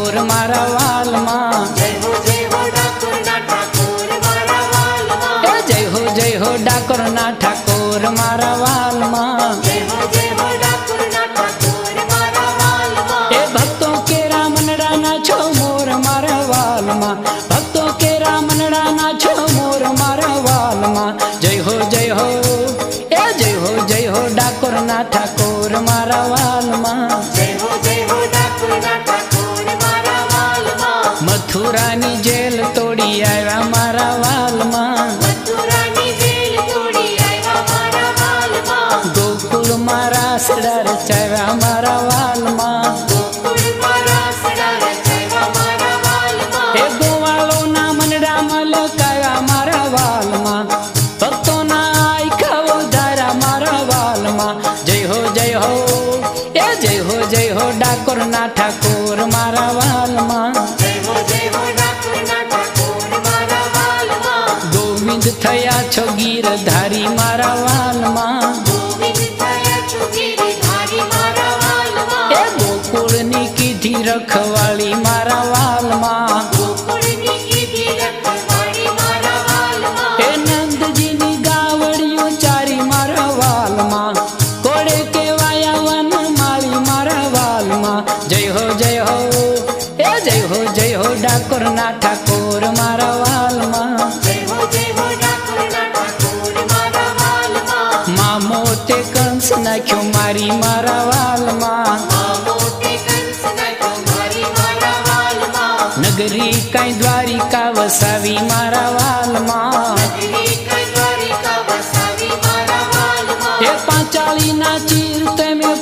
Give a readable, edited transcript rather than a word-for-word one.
ઠાકોર મારા વાલમાં જય હો ડાકોરના ઠાકોર મારા વાલમાં એ જય હો ડાકોરના ઠાકોર મારા વાલમાં જય હો ડાકોરના ઠાકોર મારા વાલમાં એ ભક્તો કેરા મનડાના છો મોર મારા વાલમાં ભક્તો કેરા મનડાના છો મોર મારા વાલમાં જય હો એ જય હો ડાકોરના ઠાકોર મારા વાલમાં જય હો ડાકોરના ઠાકોર મારા વાલમાં મથુરાની જેલ તોડી આવ્યા મારા વાલમાં મથુરાની જેલ તોડી આવ્યા મારા વાલમાં ગોકુળમાં રાસડા રચાવ્યા મારા વાલમાં ગોકુળમાં રાસડા રચાવ્યા મારા વાલમાં એ ગોવાળોના મનડામાં લકાવ્યા મારા વાલમાં ભક્તોના આયખાઓ ધારા મારા વાલમાં જય હો એ જય હો ડાકોરના ઠાકોર મારા વાલમાં જય હો ડાકોરના ઠાકોર મારા વાલમાં ગોવિંદ થયા છો ગીરધારી મારા વાલમાં ગોવિંદ થયા છો ગિરધારી મારા વાલમાં એ ગોકુળની કીધી રખવાળી મારા વાલમાં ગોકુળની કીધી રખવાળી મારા વાલમાં એ નંદજીની ગાવડિયું ચારી મારા વાલમાં કોડે કેવાયા વન માળી મારા વાલમાં જય હો એ જય હો ડાકોરના ઠાકોર મારા વાલમાં જય હો ડાકોરના ઠાકોર મારા વાલમાં મા મોતે કંસ નાખ્યો મારી મારા વાલમાં મોટે કંસ નાખ્યો મારી મારા વાલમાં નગરી કઈ દ્વારિકા વસાવી મારા વાલમાં નગરી કઈ દ્વારિકા વસાવી મારા વાલમાં એ પાંચાળીના ચીર તમે